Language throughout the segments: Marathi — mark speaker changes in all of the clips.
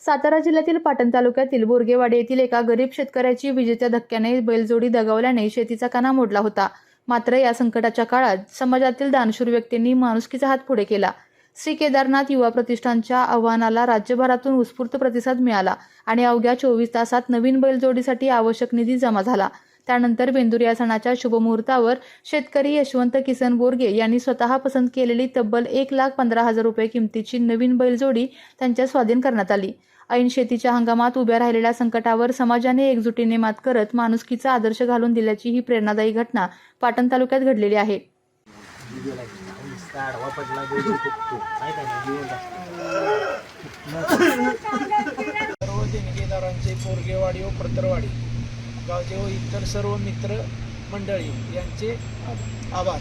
Speaker 1: सातारा जिल्ह्यातील पाटण तालुक्यातील बोरगेवाडी येथील एका गरीब शेतकऱ्याची विजेच्या धक्क्याने बैलजोडी दगावल्याने शेतीचा कणा मोडला होता। मात्र या संकटाच्या काळात समाजातील दानशूर व्यक्तींनी माणुसकीचा हात पुढे केला। श्री केदारनाथ युवा प्रतिष्ठानच्या आव्हानाला राज्यभरातून उत्स्फूर्त प्रतिसाद मिळाला आणि अवघ्या 24 तासात नवीन बैलजोडीसाठी आवश्यक निधी जमा झाला। त्यानंतर बेंदूर या सणाच्या शुभमुहूर्तावर शेतकरी यशवंत किसन बोरगे यांनी स्वतः पसंत केलेली तब्बल 1,15,000 रुपये किमतीची नवीन बैलजोडी त्यांच्या स्वाधीन करण्यात आली। ऐन शेतीच्या हंगामात उभ्या राहिलेल्या संकटावर समाजाने एकजुटीने मात करत माणुसकीचा आदर्श घालून दिल्याची ही प्रेरणादायी घटना पाटण तालुक्यात घडलेली आहे।
Speaker 2: सर्व देणगीदारांचे बोरगेवाडी व प्रतरवाडी गावचे व इतर सर्व मित्र मंडळी यांचे आभार।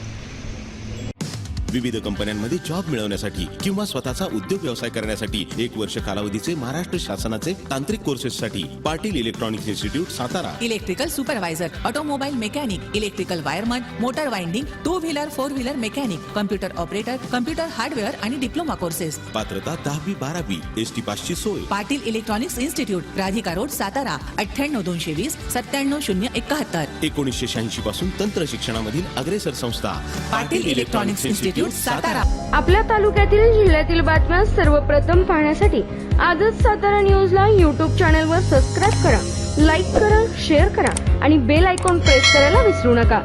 Speaker 3: विविध कंपन्यांमध्ये जॉब मिळवण्यासाठी किंवा स्वतःचा उद्योग व्यवसाय करण्यासाठी 1 वर्ष कालावधीचे महाराष्ट्र शासनाचे तांत्रिक कोर्सेससाठी Patil electronics institute Satara.
Speaker 4: Electrical supervisor, automobile mechanic, electrical wireman, motor winding, 2 wheeler 4 wheeler mechanic, computer operator, computer hardware आणि डिप्लोमा कोर्सेस।
Speaker 3: पात्रता 10वी 12वी एसटी पासची सोय।
Speaker 4: Patil electronics institute, Radhika road, Satara 98 220 97071।
Speaker 3: 1986 पासून तंत्र शिक्षणामधील अग्रेसर संस्था
Speaker 4: पाटील इलेक्ट्रॉनिक्स इन्स्टिट्यूट सातारा।
Speaker 5: आपल्या तालुक्यातील जिल्ह्यातील बातम्या सर्वप्रथम पाहण्यासाठी आजच सातारा न्यूजला YouTube चॅनलवर सबस्क्राईब करा, लाईक करा, शेअर करा आणि बेल आयकॉन प्रेस करायला विसरू नका।